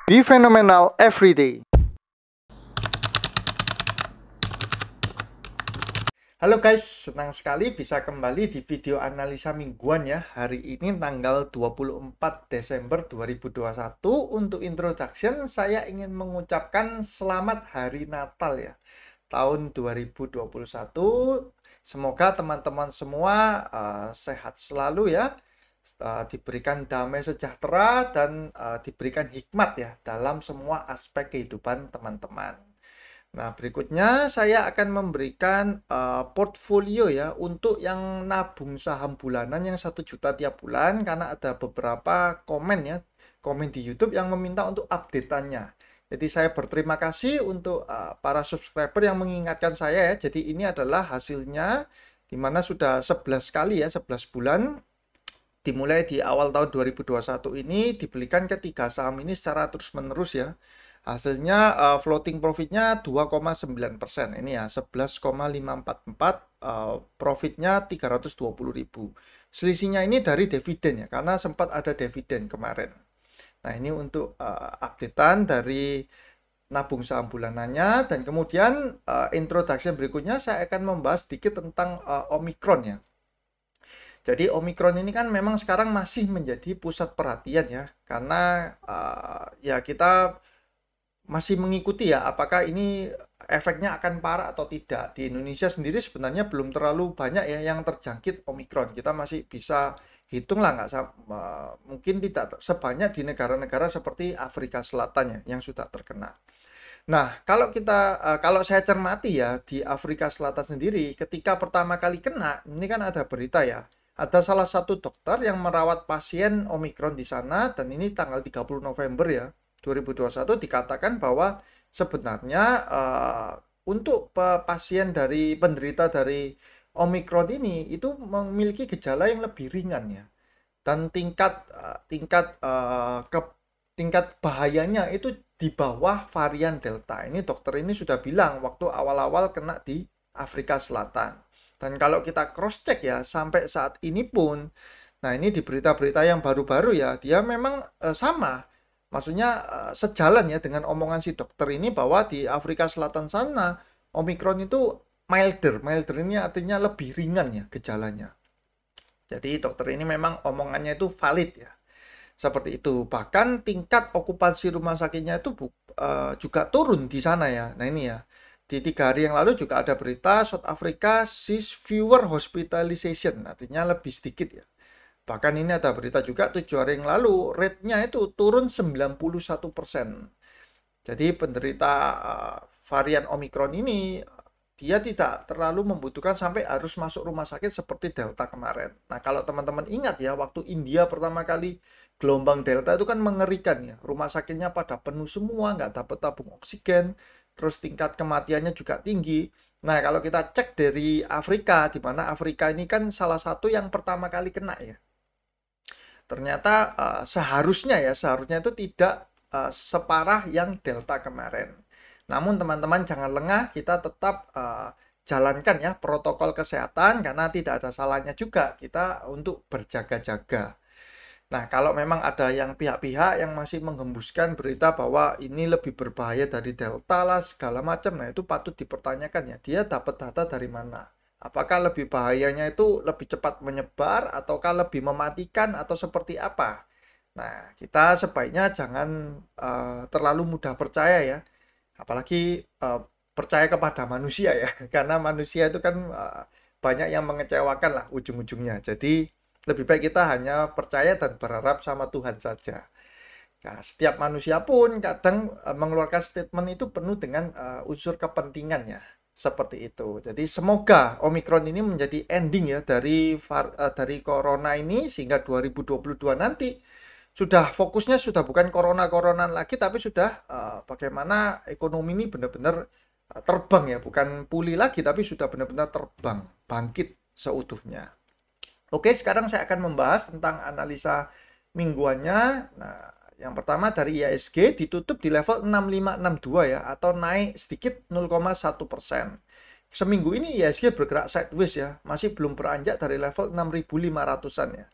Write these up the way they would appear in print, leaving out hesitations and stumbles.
Be phenomenal every day. Halo guys, senang sekali bisa kembali di video analisa mingguan ya. Hari ini tanggal 24 Desember 2021. Untuk introduction, saya ingin mengucapkan selamat hari Natal ya. Tahun 2021. Semoga teman-teman semua sehat selalu ya. Diberikan damai sejahtera dan diberikan hikmat ya dalam semua aspek kehidupan teman-teman. Nah, berikutnya saya akan memberikan portfolio ya untuk yang nabung saham bulanan yang 1 juta tiap bulan, karena ada beberapa komen di YouTube yang meminta untuk update-annya. Jadi saya berterima kasih untuk para subscriber yang mengingatkan saya ya. Jadi ini adalah hasilnya, dimana sudah 11 kali ya, 11 bulan. Dimulai di awal tahun 2021 ini dibelikan ketiga saham ini secara terus-menerus ya. Hasilnya floating profitnya 2,9%. Ini ya 11,544, profitnya 320.000. Selisihnya ini dari dividen ya, karena sempat ada dividen kemarin. Nah, ini untuk updatean dari nabung saham bulanannya. Dan kemudian introduction berikutnya saya akan membahas sedikit tentang Omicron ya. Jadi Omicron ini kan memang sekarang masih menjadi pusat perhatian ya, karena ya kita masih mengikuti ya apakah ini efeknya akan parah atau tidak. Di Indonesia sendiri sebenarnya belum terlalu banyak ya yang terjangkit Omicron. Kita masih bisa hitung lah, mungkin tidak sebanyak di negara-negara seperti Afrika Selatan ya yang sudah terkena. Nah, kalau saya cermati ya, di Afrika Selatan sendiri ketika pertama kali kena, ini kan ada berita ya. Ada salah satu dokter yang merawat pasien Omicron di sana, dan ini tanggal 30 November ya, 2021 dikatakan bahwa sebenarnya untuk pasien dari penderita dari Omicron ini itu memiliki gejala yang lebih ringan ya. Dan tingkat bahayanya itu di bawah varian Delta. Ini dokter ini sudah bilang waktu awal-awal kena di Afrika Selatan. Dan kalau kita cross check ya sampai saat ini pun, nah ini di berita-berita yang baru-baru ya, dia memang sama. Maksudnya sejalan ya dengan omongan si dokter ini bahwa di Afrika Selatan sana Omicron itu milder. Milder ini artinya lebih ringan ya gejalanya. Jadi dokter ini memang omongannya itu valid ya. Seperti itu. Bahkan tingkat okupansi rumah sakitnya itu juga turun di sana ya. Nah ini ya. Di 3 hari yang lalu juga ada berita South Africa sees fewer hospitalization, artinya lebih sedikit ya. Bahkan ini ada berita juga 7 hari yang lalu rate-nya itu turun 91%. Jadi penderita varian Omicron ini dia tidak terlalu membutuhkan sampai harus masuk rumah sakit seperti Delta kemarin. Nah, kalau teman-teman ingat ya, waktu India pertama kali gelombang Delta itu kan mengerikan ya. Rumah sakitnya pada penuh semua, nggak dapat tabung oksigen. Terus tingkat kematiannya juga tinggi. Nah, kalau kita cek dari Afrika, di mana Afrika ini kan salah satu yang pertama kali kena ya. Ternyata seharusnya itu tidak separah yang Delta kemarin. Namun teman-teman jangan lengah, kita tetap jalankan ya protokol kesehatan, karena tidak ada salahnya juga kita untuk berjaga-jaga. Nah, kalau memang ada yang pihak-pihak yang masih menghembuskan berita bahwa ini lebih berbahaya dari Delta lah segala macam, nah itu patut dipertanyakan ya. Dia dapat data dari mana? Apakah lebih bahayanya itu lebih cepat menyebar ataukah lebih mematikan atau seperti apa? Nah, kita sebaiknya jangan terlalu mudah percaya ya. Apalagi percaya kepada manusia ya. Karena manusia itu kan banyak yang mengecewakan lah ujung-ujungnya. Jadi lebih baik kita hanya percaya dan berharap sama Tuhan saja. Nah, setiap manusia pun kadang mengeluarkan statement itu penuh dengan unsur kepentingan ya. Seperti itu. Jadi semoga Omicron ini menjadi ending ya dari corona ini, sehingga 2022 nanti fokusnya sudah bukan corona-coronan lagi, tapi sudah bagaimana ekonomi ini benar-benar terbang ya, bukan pulih lagi tapi sudah benar-benar terbang, bangkit seutuhnya. Oke, sekarang saya akan membahas tentang analisa mingguannya. Nah, yang pertama dari IHSG ditutup di level 6562 ya, atau naik sedikit 0,1%. Seminggu ini IHSG bergerak sideways ya, masih belum beranjak dari level 6500-an ya.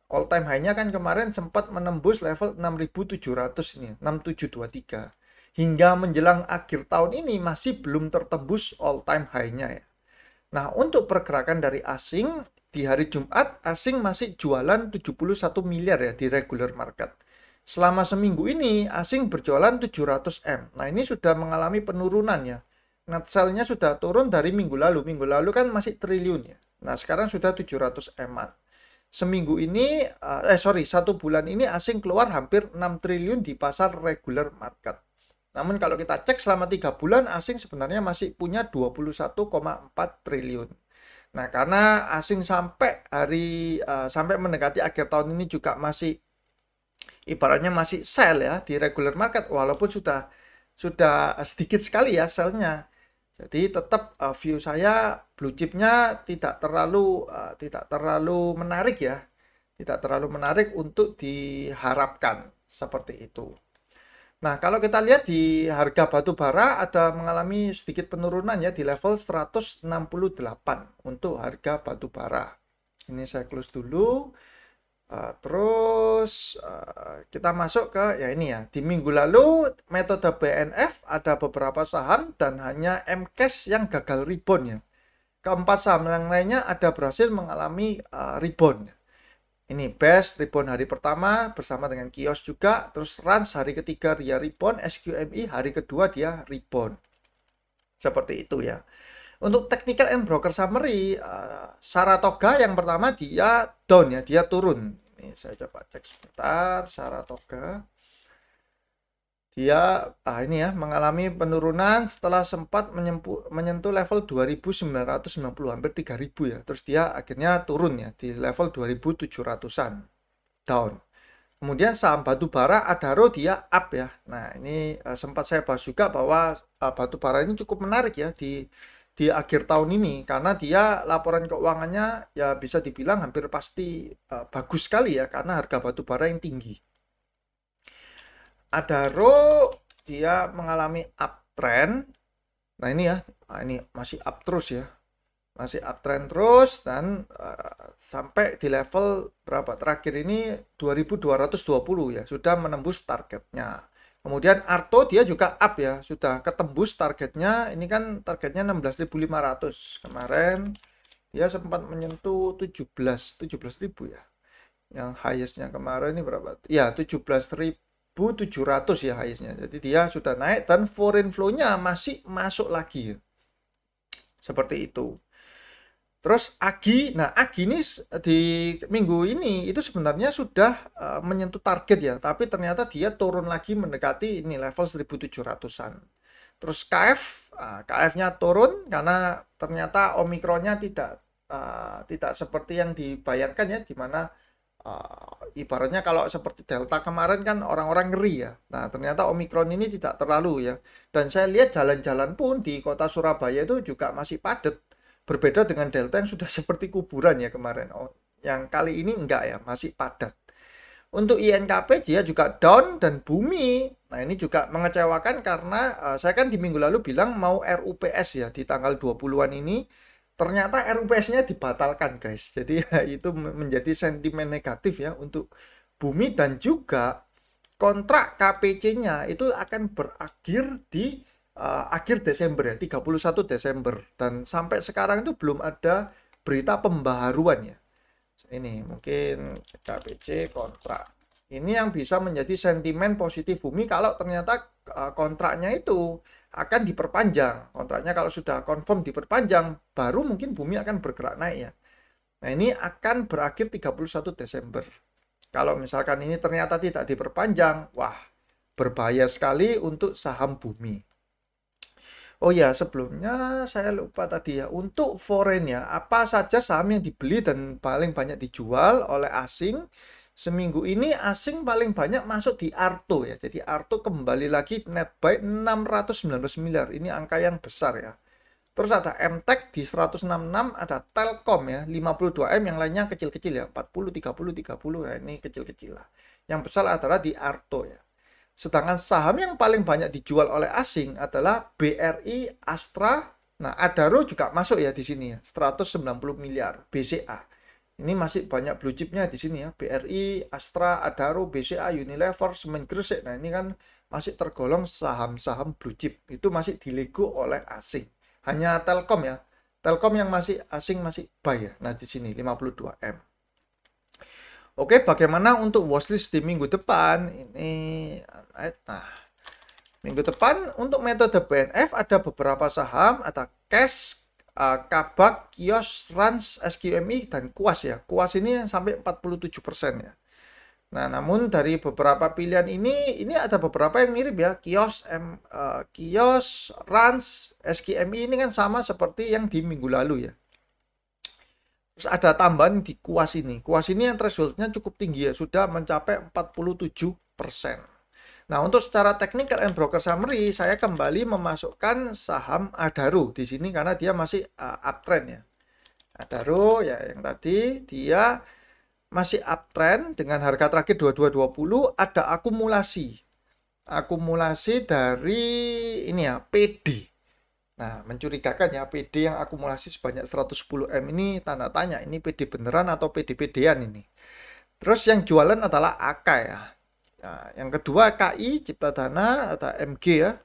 All time high-nya kan kemarin sempat menembus level 6.700 ini, 6723. Hingga menjelang akhir tahun ini masih belum tertembus all time high-nya ya. Nah, untuk pergerakan dari asing, di hari Jumat, asing masih jualan 71 miliar ya di regular market. Selama seminggu ini, asing berjualan 700 M. Nah, ini sudah mengalami penurunan ya. Net sell-nya sudah turun dari minggu lalu. Minggu lalu kan masih triliun ya. Nah, sekarang sudah 700 M-an. Seminggu ini, satu bulan ini asing keluar hampir 6 triliun di pasar regular market. Namun kalau kita cek selama 3 bulan, asing sebenarnya masih punya 21,4 triliun. Nah, karena asing sampai mendekati akhir tahun ini juga masih ibaratnya masih sell ya di regular market, walaupun sudah sedikit sekali ya sell-nya. Jadi tetap view saya blue chip-nya tidak terlalu menarik ya. Tidak terlalu menarik untuk diharapkan seperti itu. Nah, kalau kita lihat di harga batu bara ada mengalami sedikit penurunan ya di level 168 untuk harga batu bara. Ini saya close dulu. Terus kita masuk ke ya ini ya. Di minggu lalu metode BNF ada beberapa saham dan hanya MCAS yang gagal rebound ya. Keempat saham yang lainnya ada berhasil mengalami rebound. Ini BEST rebound hari pertama bersama dengan Kios juga. Terus Rans hari ketiga dia rebound. SQMI hari kedua dia rebound. Seperti itu ya. Untuk technical and broker summary, Saratoga yang pertama dia down ya, dia turun. Ini saya coba cek sebentar, Saratoga. Dia ini ya mengalami penurunan setelah sempat menyentuh level 2.990 hampir 3.000 ya. Terus dia akhirnya turun ya di level 2.700-an down. Kemudian saham batu bara Adaro dia up ya. Nah, ini sempat saya bahas juga bahwa batu bara ini cukup menarik ya di akhir tahun ini karena dia laporan keuangannya ya bisa dibilang hampir pasti bagus sekali ya karena harga batu bara yang tinggi. Adaro dia mengalami uptrend. Nah, ini ya, ini masih up terus ya. Masih uptrend terus dan sampai di level berapa terakhir ini 2220 ya, sudah menembus targetnya. Kemudian Arto dia juga up ya, sudah ketembus targetnya. Ini kan targetnya 16.500. Kemarin dia sempat menyentuh 17.000 ya. Yang highest-nya kemarin ini berapa? Ya, 17.700 ya highest-nya. Jadi dia sudah naik dan foreign flow-nya masih masuk lagi ya. Seperti itu. Terus Agi, nah Agi ini di minggu ini itu sebenarnya sudah menyentuh target ya, tapi ternyata dia turun lagi mendekati ini level 1.700-an. Terus KF-nya turun karena ternyata Omikronnya tidak seperti yang dibayangkan ya, di mana ibaratnya kalau seperti Delta kemarin kan orang-orang ngeri ya. Nah, ternyata Omikron ini tidak terlalu ya. Dan saya lihat jalan-jalan pun di kota Surabaya itu juga masih padat. Berbeda dengan Delta yang sudah seperti kuburan ya kemarin. Yang kali ini enggak ya, masih padat. Untuk INKP dia juga down dan Bumi. Nah, ini juga mengecewakan karena saya kan di minggu lalu bilang mau RUPS ya di tanggal 20-an ini. Ternyata RUPS-nya dibatalkan guys. Jadi itu menjadi sentimen negatif ya untuk Bumi dan juga kontrak KPC-nya itu akan berakhir di akhir Desember ya, 31 Desember. Dan sampai sekarang itu belum ada berita pembaharuan ya. Ini mungkin KPC kontrak. Ini yang bisa menjadi sentimen positif Bumi kalau ternyata kontraknya itu akan diperpanjang. Kontraknya kalau sudah confirm diperpanjang, baru mungkin Bumi akan bergerak naik ya. Nah, ini akan berakhir 31 Desember. Kalau misalkan ini ternyata tidak diperpanjang, wah, berbahaya sekali untuk saham Bumi. Oh ya, sebelumnya saya lupa tadi ya, untuk foreign ya, apa saja saham yang dibeli dan paling banyak dijual oleh asing. Seminggu ini asing paling banyak masuk di Arto ya. Jadi Arto kembali lagi net buy 619 miliar. Ini angka yang besar ya. Terus ada MTech di 166, ada Telkom ya 52M, yang lainnya kecil-kecil ya, 40, 30, 30. Nah, ini kecil-kecil lah. Yang besar adalah di Arto ya. Sedangkan saham yang paling banyak dijual oleh asing adalah BRI, Astra. Nah, Adaro juga masuk ya di sini ya, 190 miliar. BCA. Ini masih banyak blue chipnya di sini ya. BRI, Astra, Adaro, BCA, Unilever, Semen Gresik. Nah, ini kan masih tergolong saham-saham blue chip. Itu masih dilego oleh asing. Hanya Telkom ya. Telkom yang masih asing masih buy ya. Nah, di sini 52M. Oke, bagaimana untuk watchlist di minggu depan? Nah, minggu depan untuk metode BNF ada beberapa saham, ada Cash, Kabak, Kios, Rans, SQMI, dan Kuas ya. Kuas ini sampai 47% ya. Nah, namun dari beberapa pilihan ini ada beberapa yang mirip ya. Kios, Rans, SQMI ini kan sama seperti yang di minggu lalu ya. Terus ada tambahan di Kuas ini. Kuas ini yang thresholdnya cukup tinggi ya, sudah mencapai 47%. Nah, untuk secara technical and broker summary, saya kembali memasukkan saham Adaro di sini karena dia masih uptrend ya. Adaro ya yang tadi dia masih uptrend dengan harga terakhir 2220, ada akumulasi. Akumulasi dari ini ya, PD. Nah, mencurigakan ya, PD yang akumulasi sebanyak 110M ini tanda tanya, ini PD beneran atau PD-PD-an ini. Terus yang jualan adalah AK ya. Nah, yang kedua KI, Cipta Dana, ada MG ya.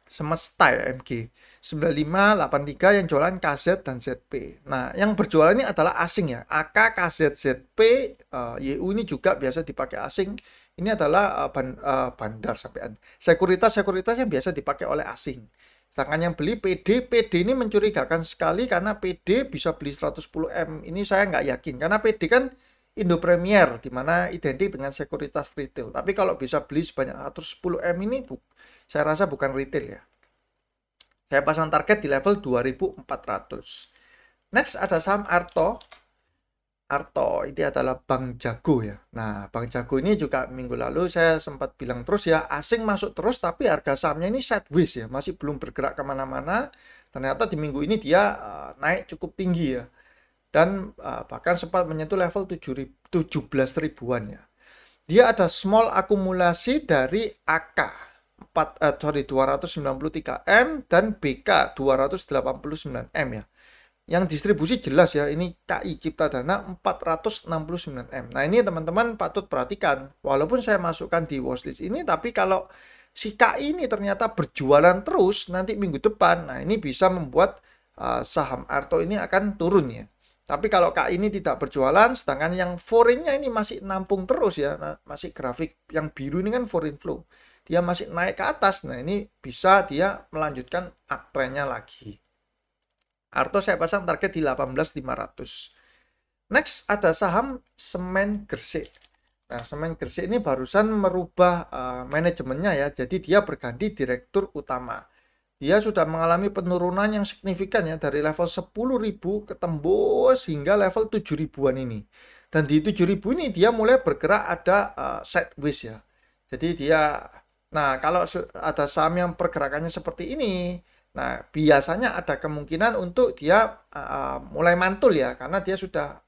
Semesta ya, MG. 9583 yang jualan KZ dan ZP. Nah, yang berjualan ini adalah asing ya. AK, KZ, ZP, YU ini juga biasa dipakai asing. Ini adalah bandar sampai sekuritas yang biasa dipakai oleh asing. Sedangkan yang beli PD ini mencurigakan sekali karena PD bisa beli 110M. Ini saya nggak yakin karena PD kan Indo Premier, di mana identik dengan sekuritas retail. Tapi kalau bisa beli sebanyak 110M ini, saya rasa bukan retail ya. Saya pasang target di level 2400. Next ada saham Arto. Arto ini adalah Bank Jago ya. Nah, Bank Jago ini juga minggu lalu saya sempat bilang terus ya, asing masuk terus tapi harga sahamnya ini sideways ya, masih belum bergerak kemana-mana. Ternyata di minggu ini dia naik cukup tinggi ya. Dan bahkan sempat menyentuh level 17 ribuan ya. Dia ada small akumulasi dari AK 293M dan BK 289M ya. Yang distribusi jelas ya, ini KI Cipta Dana 469M. Nah, ini teman-teman patut perhatikan. Walaupun saya masukkan di watchlist ini, tapi kalau si KI ini ternyata berjualan terus nanti minggu depan, nah ini bisa membuat saham Arto ini akan turun ya. Tapi kalau KI ini tidak berjualan, sedangkan yang foreign-nya ini masih nampung terus ya, nah, masih grafik yang biru ini kan foreign flow. Dia masih naik ke atas, nah ini bisa dia melanjutkan uptrend-nya lagi. Arto saya pasang target di 18.500. Next ada saham Semen Gresik. Nah, Semen Gresik ini barusan merubah manajemennya ya. Jadi dia berganti direktur utama. Dia sudah mengalami penurunan yang signifikan ya, dari level 10.000 ke tembus hingga level 7.000-an ini. Dan di 7.000 ini dia mulai bergerak ada sideways ya. Jadi dia, nah kalau ada saham yang pergerakannya seperti ini, nah, biasanya ada kemungkinan untuk dia mulai mantul ya, karena dia sudah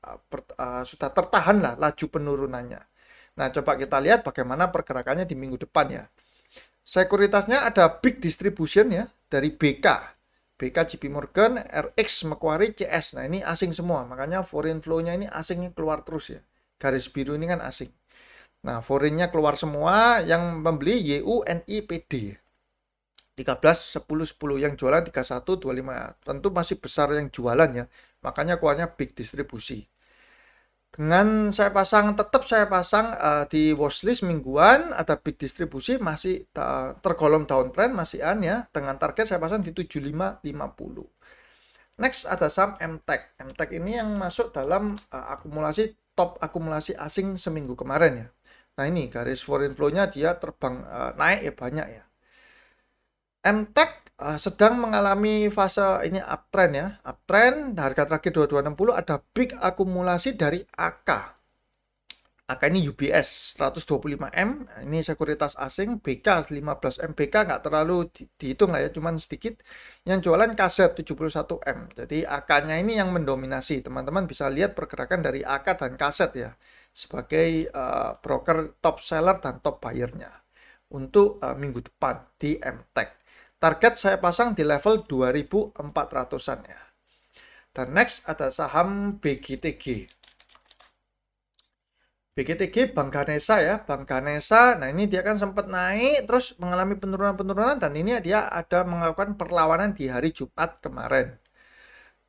tertahan lah laju penurunannya. Nah, coba kita lihat bagaimana pergerakannya di minggu depan ya. Sekuritasnya ada big distribution ya, dari BK, JP Morgan, RX, Macquarie, CS. Nah, ini asing semua, makanya foreign flow-nya ini asingnya keluar terus ya. Garis biru ini kan asing. Nah, foreign-nya keluar semua, yang membeli YU, NI, PD. 13, 10, 10 yang jualan 31, 25. Tentu masih besar yang jualan ya. Makanya keluarnya big distribusi. Dengan tetap saya pasang di watchlist mingguan, ada big distribusi masih tergolong downtrend masih ya. Dengan target saya pasang di 75.50. Next ada saham MTEK. MTEK ini yang masuk dalam top akumulasi asing seminggu kemarin ya. Nah, ini garis foreign flow-nya dia terbang naik ya, banyak ya. MTEK sedang mengalami fase ini uptrend ya, uptrend. Harga terakhir 2260, ada big akumulasi dari AK. AK ini UBS 125M, ini sekuritas asing. BK 15M, BK nggak terlalu dihitung lah ya, cuman sedikit. Yang jualan KZ 71M, jadi AK-nya ini yang mendominasi. Teman-teman bisa lihat pergerakan dari AK dan KZ ya, sebagai broker top seller dan top buyer-nya untuk minggu depan di MTEK. Target saya pasang di level 2400-an ya. Dan next ada saham BGTG. BGTG Bank Ganesha ya, Bank Ganesha. Nah, ini dia kan sempat naik terus mengalami penurunan-penurunan dan ini dia ada melakukan perlawanan di hari Jumat kemarin.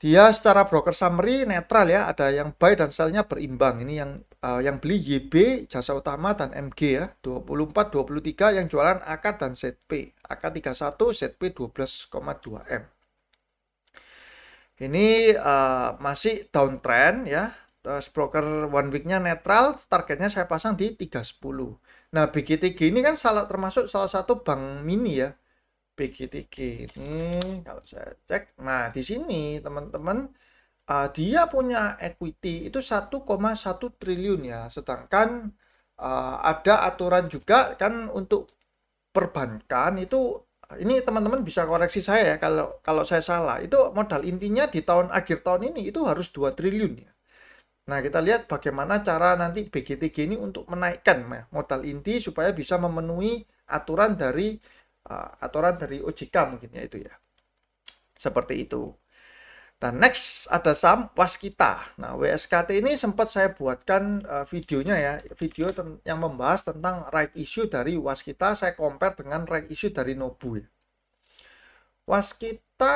Dia secara broker summary netral ya, ada yang buy dan sell-nya berimbang. Ini yang beli YB, Jasa Utama dan MG ya, 24, 23, yang jualan AK dan ZP. AK 31, ZP 12,2 M. Ini masih downtrend ya. Terus broker one week-nya netral, targetnya saya pasang di 310. Nah, BGTG ini kan termasuk salah satu bank mini ya. BGTG ini kalau saya cek, nah di sini teman-teman dia punya equity itu 1,1 triliun ya, sedangkan ada aturan juga kan untuk perbankan itu, ini teman-teman bisa koreksi saya ya kalau saya salah, itu modal intinya di akhir tahun ini itu harus 2 triliun ya. Nah, kita lihat bagaimana cara nanti BGTG ini untuk menaikkan modal inti supaya bisa memenuhi aturan dari OJK mungkin ya itu ya. Seperti itu. Dan next ada saham Waskita. Nah, WSKT ini sempat saya buatkan videonya ya, video yang membahas tentang right issue dari Waskita, saya compare dengan right issue dari Nobu ya. Waskita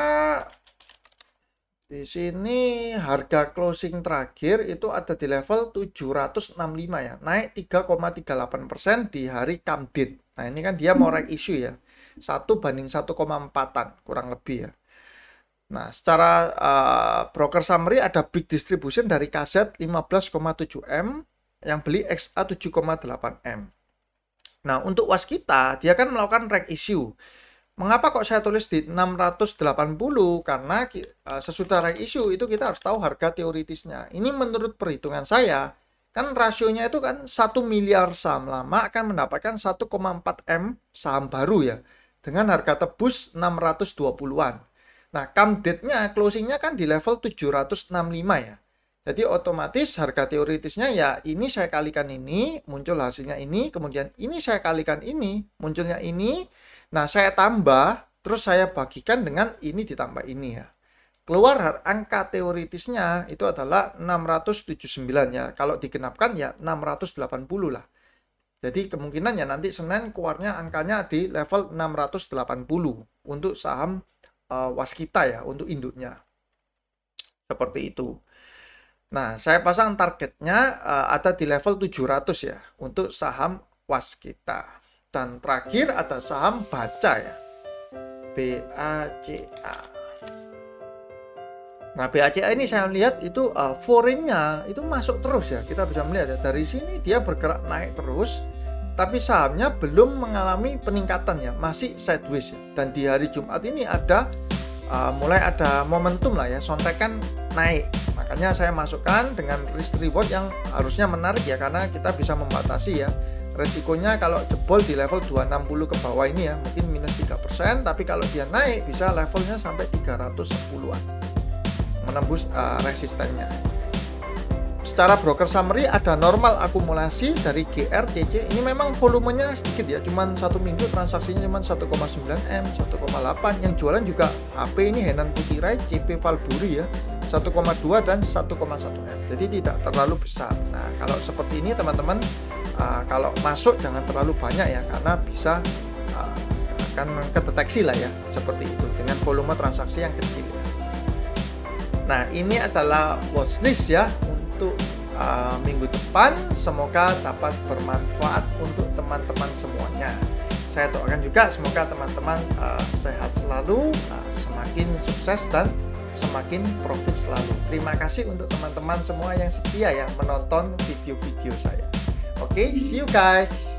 di sini harga closing terakhir itu ada di level 765 ya, naik 3,38% di hari come date. Nah, ini kan dia mau right issue ya, 1:1,4-an kurang lebih ya. Nah, secara broker summary ada big distribution dari KZ 15,7 M, yang beli XA 7,8 M. Nah, untuk Waskita dia kan melakukan right issue. Mengapa kok saya tulis di 680? Karena sesudah right issue itu kita harus tahu harga teoritisnya. Ini menurut perhitungan saya, kan rasionya itu kan 1 miliar saham lama akan mendapatkan 1,4 M saham baru ya, dengan harga tebus 620-an. Nah, come date-nya, closing-nya kan di level 765 ya. Jadi otomatis harga teoritisnya ya ini saya kalikan ini, muncul hasilnya ini, kemudian ini saya kalikan ini, munculnya ini. Nah, saya tambah, terus saya bagikan dengan ini ditambah ini ya. Keluar angka teoritisnya itu adalah 679 ya. Kalau digenapkan ya 680 lah. Jadi kemungkinan ya nanti Senin keluarnya angkanya di level 680 untuk saham Waskita ya, untuk induknya. Seperti itu. Nah, saya pasang targetnya ada di level 700 ya untuk saham Waskita. Dan terakhir ada saham Baca ya, BACA. Nah, BACA ini saya lihat itu foreign-nya itu masuk terus ya. Kita bisa melihat ya, dari sini dia bergerak naik terus, tapi sahamnya belum mengalami peningkatan ya, masih sideways ya. Dan di hari Jumat ini ada mulai ada momentum lah ya, sontekan naik. Makanya saya masukkan dengan risk reward yang harusnya menarik ya, karena kita bisa membatasi ya. Resikonya kalau jebol di level 260 ke bawah ini ya, mungkin minus 3%, tapi kalau dia naik bisa levelnya sampai 310-an. Menembus resistennya. Secara broker summary ada normal akumulasi dari GR, CC. Ini memang volumenya sedikit ya, cuman satu minggu transaksinya cuman 1,9 M, 1,8. Yang jualan juga HP ini Henan Putirai, CP Valburi ya, 1,2 dan 1,1 M. Jadi tidak terlalu besar. Nah, kalau seperti ini teman-teman, kalau masuk jangan terlalu banyak ya, karena bisa akan kedeteksi lah ya, seperti itu dengan volume transaksi yang kecil ya. Nah, ini adalah watchlist ya untuk minggu depan. Semoga dapat bermanfaat untuk teman-teman semuanya. Saya doakan juga semoga teman-teman sehat selalu, semakin sukses dan semakin profit selalu. Terima kasih untuk teman-teman semua yang setia ya menonton video-video saya. Oke, see you guys.